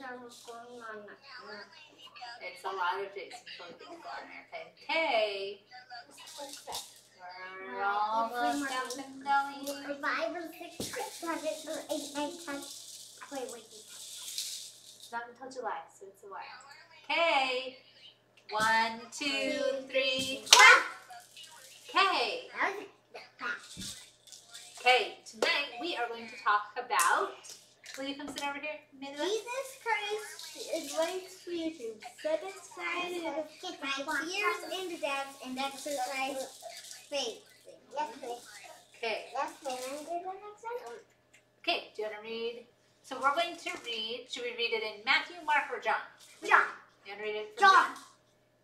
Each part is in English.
going on. It's a lot of Jason clothing on an airplane. Okay. We're almost down to knowing. 5 or 6, 7 or 8, 9, 10. Wait. It's not until July, so it's a while. Okay. 1, 2, 3, clap. Okay. Okay, tonight we are going to talk about. Will you come sit over here? Jesus Christ invites me to set aside my fears and doubts and exercise faith. Yes, please. Okay. Yes, please. I'm good the next one. Okay, do you want to read? So we're going to read. Should we read it in Matthew, Mark, or John? John. You want to read it from John?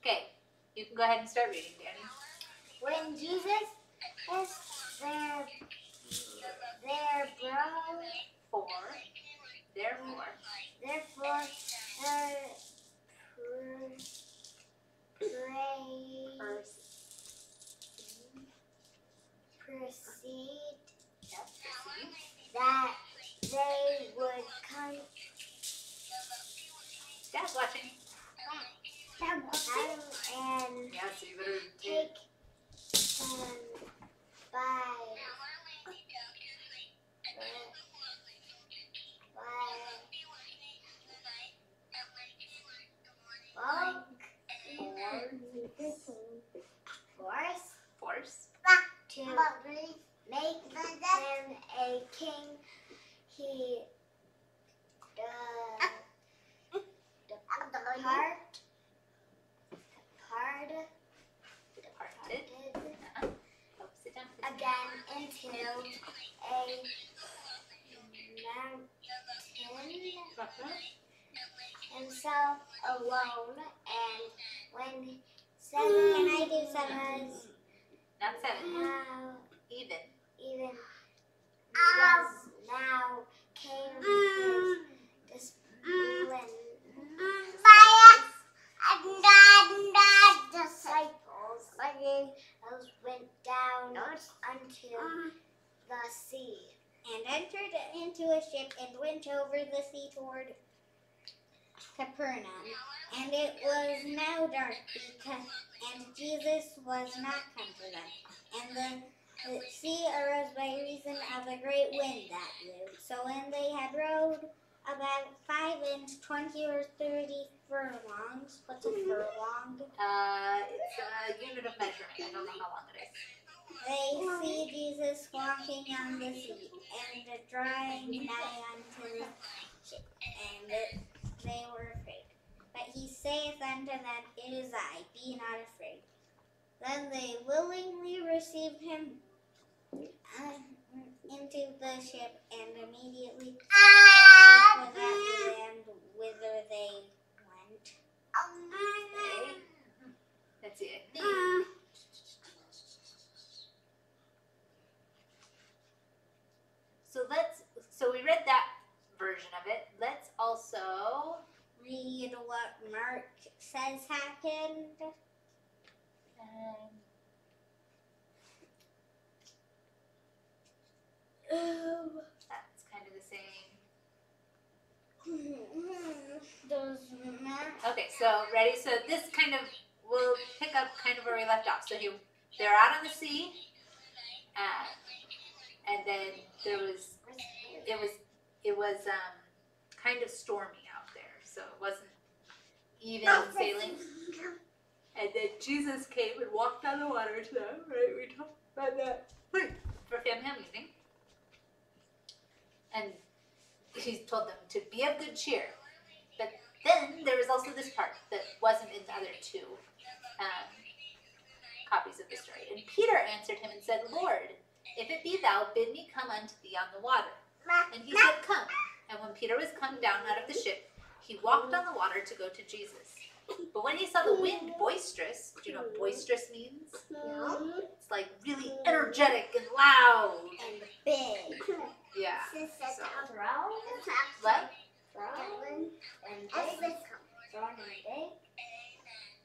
Okay. You can go ahead and start reading, Danny. When Jesus is there, bro. Therefore, proceed that they would come. Dad's watching. And Yeah, so you better take by force. To make him a king. He Departed. Oh, sit down. Again into a mountain himself alone, and when 7, can I do 7? Not 7. Now, Even. was now came his disciples went down unto the sea and entered into a ship and went over the sea toward Capernaum. And it was now dark, and Jesus was not come to them. And the sea arose by reason of a great wind that blew. So when they had rowed about 5 and 20 or 30 furlongs, what's a furlong? It's a unit of measurement. I don't know how long it is. They see Jesus walking on the sea and drawing nigh unto the ship, and they were afraid. But he saith unto them, It is I, be not afraid. Then they willingly received him into the ship, and immediately the ship was at the land whither they went. Okay. Let's see. So we read that version of it. Let's also read what Mark says happened. That's kind of the same. Okay, so ready? So this kind of, we'll pick up kind of where we left off. So they're out on the sea, and then it was kind of stormy out there, so it wasn't even sailing. And then Jesus came and walked on the water to them, right? We talked about that for family meeting. And he told them to be of good cheer. But then there was also this part that wasn't in the other 2 copies of the story. And Peter answered him and said, Lord, if it be thou, bid me come unto thee on the water. And he said, Come. And when Peter was come down out of the ship, he walked on the water to go to Jesus. But when he saw the wind boisterous, do you know what boisterous means? No. It's like really energetic and loud. And big. Yeah. So. What? And big.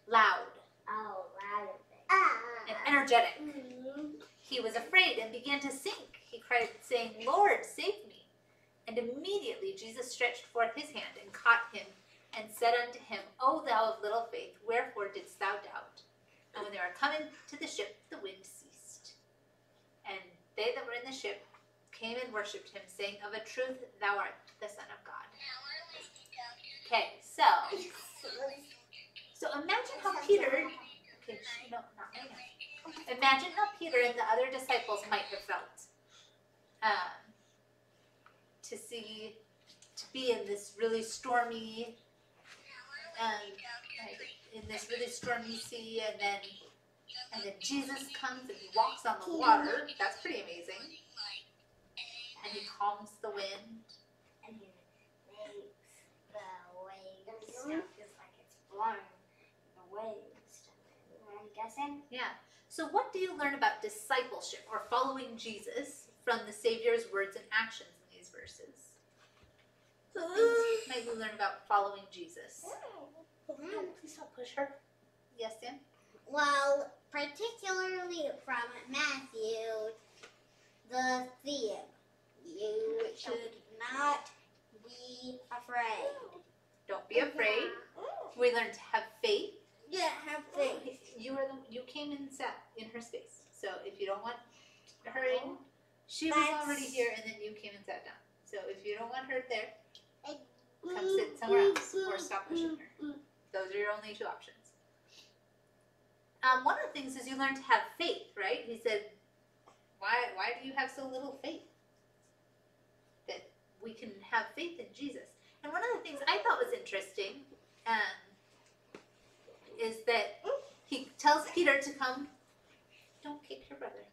Loud. Oh, loud and big. And energetic. He was afraid and began to sink. He cried, saying, Lord, save me. And immediately Jesus stretched forth his hand and caught taught him, and said unto him, O thou of little faith, wherefore didst thou doubt? And when they were coming to the ship, the wind ceased. And they that were in the ship came and worshipped him, saying, Of a truth thou art the Son of God. Okay, so imagine how Peter, imagine how Peter and the other disciples might have felt to be in this really stormy, sea, and then Jesus comes and he walks on the water. That's pretty amazing. And he calms the wind. And he makes the waves stop just like it's blowing the waves. I'm guessing. Yeah. So what do you learn about discipleship or following Jesus from the Savior's words and actions in these verses? Might you learn about following Jesus? No, please don't push her. Yes, Sam? Well, particularly from Matthew, the theme. You should not be afraid. Don't be afraid. We learn to have faith. Yeah, have faith. You came and sat in her space. So if you don't want her in, she was already here, and then you came and sat down. So if you don't want her there, come sit somewhere else or stop pushing her. Those are your only two options. One of the things is you learn to have faith, right? He said, why do you have so little faith? That we can have faith in Jesus. And one of the things I thought was interesting is that he tells Peter to come, don't kick your brother,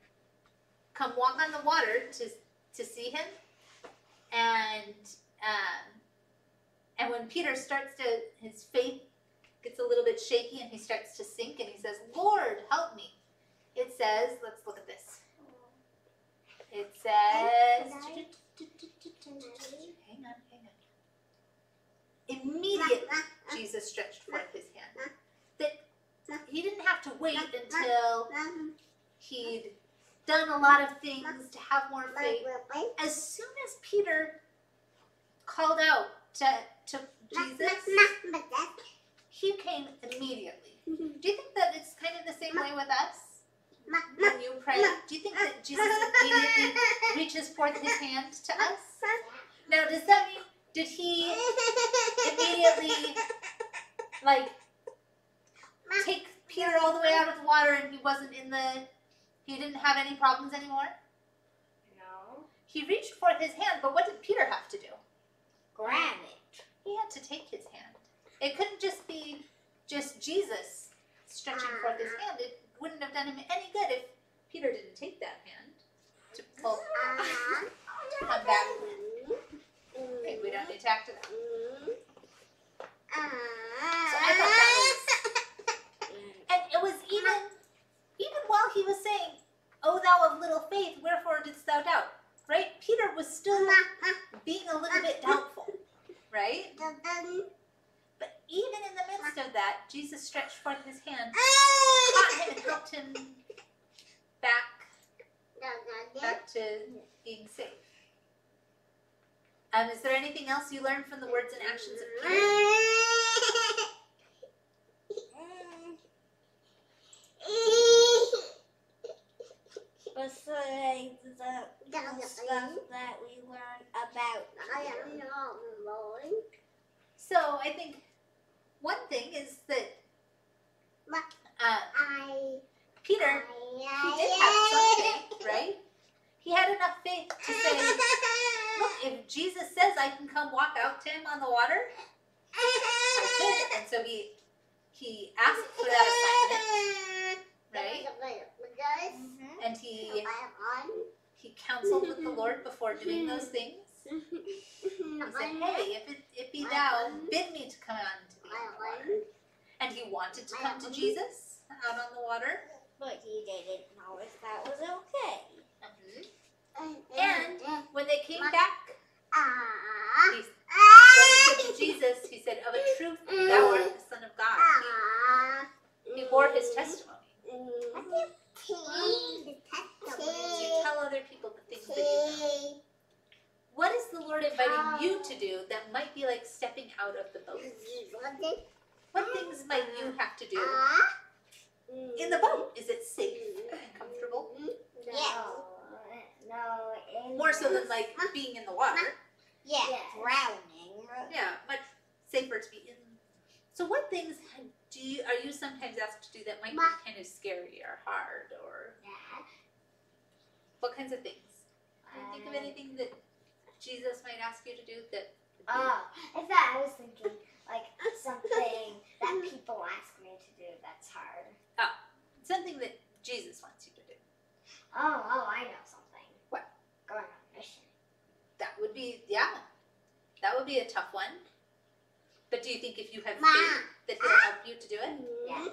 come walk on the water to see him. And when Peter starts to, his faith gets a little bit shaky and he starts to sink and he says, Lord, help me. It says, let's look at this. It says, hang on. Immediately, Jesus stretched forth his hand. That he didn't have to wait until he'd done a lot of things to have more faith. As soon as Peter called out to Jesus, he came immediately. Do you think that it's kind of the same way with us? When you pray, do you think that Jesus immediately reaches forth his hand to us? Now, does that mean, did he immediately, take Peter all the way out of the water and he didn't have any problems anymore? No. He reached forth his hand, but what did Peter have to do? Grab it. He had to take his hand. It couldn't just be just Jesus stretching forth his hand. It wouldn't have done him any good if Peter didn't take that hand to pull. Come back. Okay, we don't need to act to that. So I thought that was, and it was even while he was saying, "O thou of little faith, wherefore didst thou doubt?" Right? Peter was still being a little bit doubtful, right? But even in the midst of that, Jesus stretched forth his hand and caught him and helped him back to being safe. Is there anything else you learned from the words and actions of Peter? Besides the stuff that we learned about So I think one thing is that Peter, he did have some faith, right? He had enough faith to say, look, if Jesus says I can come walk out to him on the water, I could. And so he asked for that assignment, right? And he counseled with the Lord before doing those things. He said, hey, if it be thou, bid me to come out into thee on the water. And he wanted to come to Jesus out on the water. But he didn't know if that was okay. And when they came back, when he said to Jesus, he said, of a truth, thou art the Son of God. He bore his testimony. You tell other people the things that you know. What is the Lord inviting you to do that might be like stepping out of the boat? What things might you have to do in the boat? Is it safe and comfortable? No. More so than like being in the water. Yeah, drowning. Yeah, much safer to be in. So what things are you sometimes asked to do that might be kind of scary or hard, or what kinds of things? Can you think of anything that Jesus might ask you to do that? In fact, I was thinking like something that people ask me to do that's hard. Something that Jesus wants you to do. Oh, I know something. What? Going on a mission. That would be a tough one. But do you think if you have faith that he'll help you to do it? Yeah.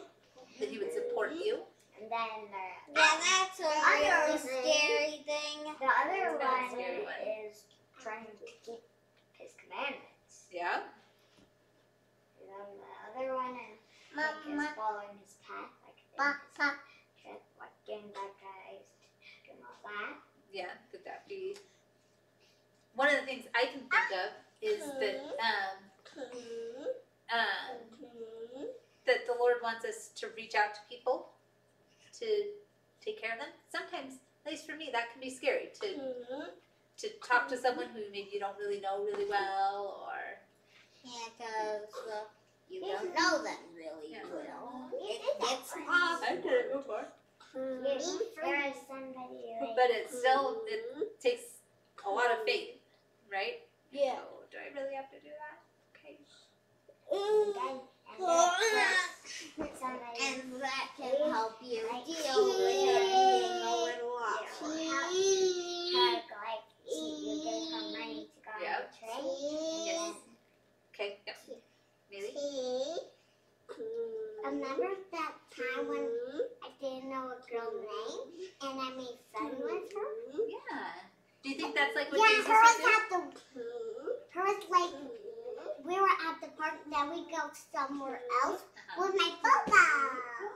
That he would support you? And then that's a really scary thing. The other That's a one scary one. is trying to keep his commandments. Yeah. And then the other one is following his path, like getting baptized and all that. Yeah, could that be? One of the things I can think of is that the Lord wants us to reach out to people to take care of them. Sometimes, at least for me, that can be scary to talk to someone who maybe you don't really know really well, or Because you don't know them really well. It gets I possible. did it before. There is somebody like But it takes a lot of faith, right? Yeah. So, do I really have to do that? Okay. somebody And that can help you deal with it being a little off. you gave her money to go on Yep. the train. Yes. Okay. Yep. Maybe. Remember that time when I didn't know a girl's name and I made fun with her? Yeah. Do you think that's like what Yeah, Jesus her was would do? her was like, we were at the park, then we go somewhere else with my football.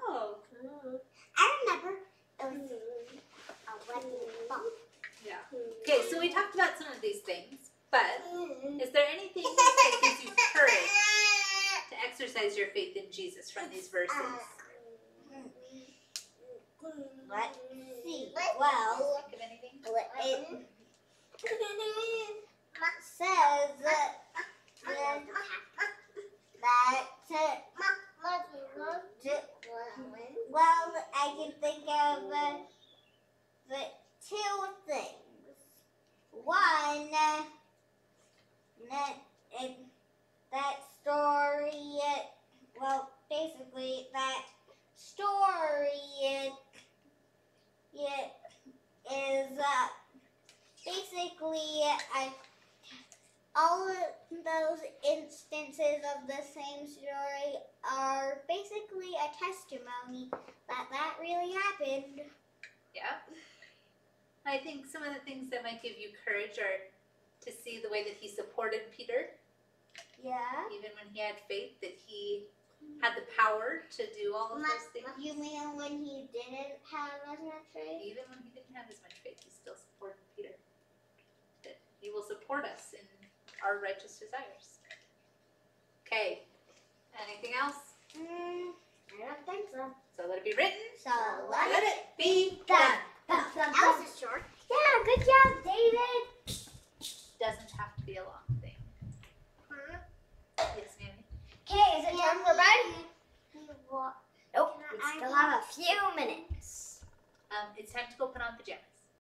Oh. I remember it was a wedding ball. Yeah. Okay, so we talked about some of these things, but is there anything that gives you courage to exercise your faith in Jesus from these verses? Let's see. Well, Think of anything? it says that well, I can think of the two things. One, that story, well, basically that story it is basically all of those instances of the same story are basically a testimony that really happened. Yeah. I think some of the things that might give you courage are to see the way that he supported Peter, Yeah. even when he had faith, that he had the power to do all of those things. You mean when he didn't have as much faith? Even when he didn't have as much faith, he still supported Peter. That he will support us in our righteous desires. Okay. Anything else? I don't think so. So let it be written. So Let it be done. That was a short. Yeah, good job, David. Doesn't have to be a long thing. Yes, ma'am. Okay, is it time for bed? Nope, we still have a few minutes. It's time to go put on pajamas.